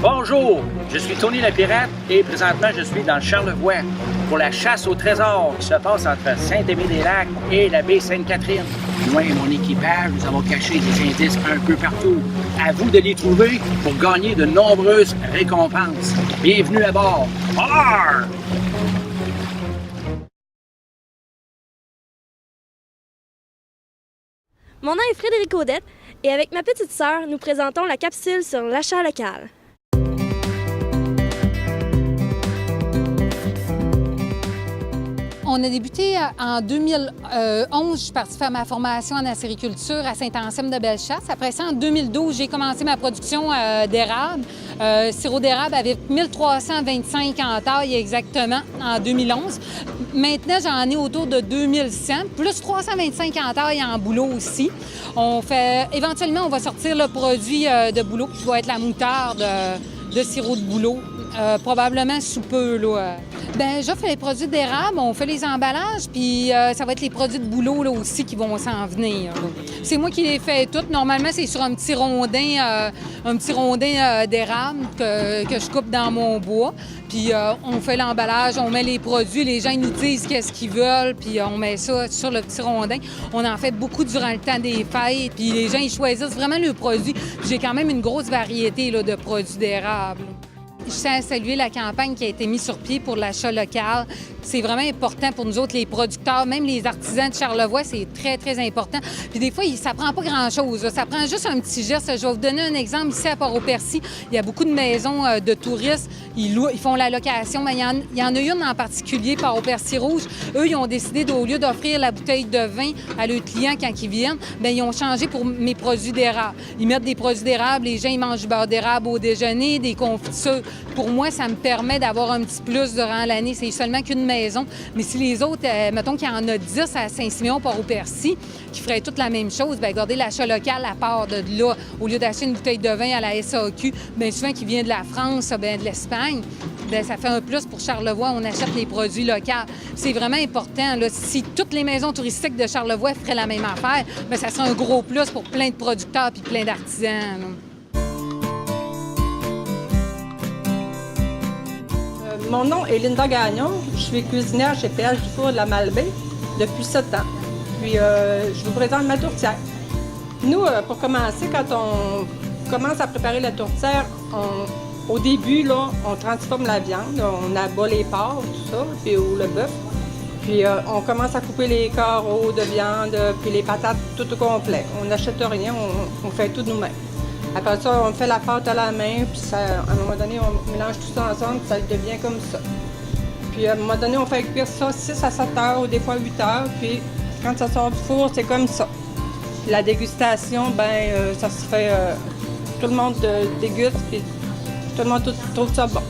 Bonjour, je suis Tony la Pirate et présentement je suis dans Charlevoix pour la chasse au trésor qui se passe entre Saint-Aimé-des-Lacs et la baie Sainte-Catherine. Moi et mon équipage, nous avons caché des indices un peu partout. À vous de les trouver pour gagner de nombreuses récompenses. Bienvenue à bord. Arr! Mon nom est Frédéric Audette et avec ma petite sœur, nous présentons la capsule sur l'achat local. On a débuté en 2011. Je suis partie faire ma formation en acériculture à Saint-Anselme-de-Bellechasse. Après ça, en 2012, j'ai commencé ma production d'érable, sirop d'érable avec 1325 en taille exactement en 2011. Maintenant, j'en ai autour de 2100, plus 325 en taille en bouleau aussi. Éventuellement, on va sortir le produit de bouleau qui va être la moutarde de sirop de bouleau. Probablement sous peu, là. Bien, j'offre les produits d'érable, on fait les emballages, puis ça va être les produits de bouleau là, aussi qui vont s'en venir. C'est moi qui les fais toutes. Normalement, c'est sur un petit rondin d'érable que je coupe dans mon bois. Puis on fait l'emballage, on met les produits, les gens ils nous disent qu'est-ce qu'ils veulent, puis on met ça sur le petit rondin. On en fait beaucoup durant le temps des fêtes, puis les gens ils choisissent vraiment le produit. J'ai quand même une grosse variété là, de produits d'érable. Je tiens à saluer la campagne qui a été mise sur pied pour l'achat local. C'est vraiment important pour nous autres, les producteurs, même les artisans de Charlevoix, c'est très, très important. Puis des fois, ça prend pas grand-chose. Ça prend juste un petit geste. Je vais vous donner un exemple ici à Port-au-Percy. Il y a beaucoup de maisons de touristes. Ils font la location. Mais il y en a une en particulier, Port-au-Percy Rouge. Eux, ils ont décidé, au lieu d'offrir la bouteille de vin à leurs clients quand ils viennent, bien, ils ont changé pour mes produits d'érable. Ils mettent des produits d'érable. Les gens, ils mangent du beurre d'érable au déjeuner, des confitures. Pour moi, ça me permet d'avoir un petit plus durant l'année. C'est seulement qu'une maison. Mais si les autres, mettons qu'il y en a 10 à Saint-Siméon, Port-au-Percy, qui feraient toute la même chose, bien, regardez l'achat local à part de là. Au lieu d'acheter une bouteille de vin à la SAQ, bien, souvent qui vient de la France, bien, de l'Espagne, bien, ça fait un plus pour Charlevoix. On achète les produits locaux. C'est vraiment important. Là. Si toutes les maisons touristiques de Charlevoix feraient la même affaire, bien, ça serait un gros plus pour plein de producteurs puis plein d'artisans. Là. Mon nom est Linda Gagnon. Je suis cuisinière chez Péage du Four de la Malbaie depuis 7 ans. Puis, je vous présente ma tourtière. Nous, pour commencer, quand on commence à préparer la tourtière, au début, là, on transforme la viande. On abat les porcs, tout ça, puis ou le bœuf. Puis, on commence à couper les carreaux de viande, puis les patates tout au complet. On n'achète rien, on fait tout nous-mêmes. Après ça, on fait la pâte à la main, puis ça, à un moment donné, on mélange tout ça ensemble, puis ça devient comme ça. Puis à un moment donné, on fait cuire ça 6 à 7 heures, ou des fois 8 heures, puis quand ça sort du four, c'est comme ça. Puis la dégustation, bien, ça se fait, tout le monde déguste, puis tout le monde trouve ça bon.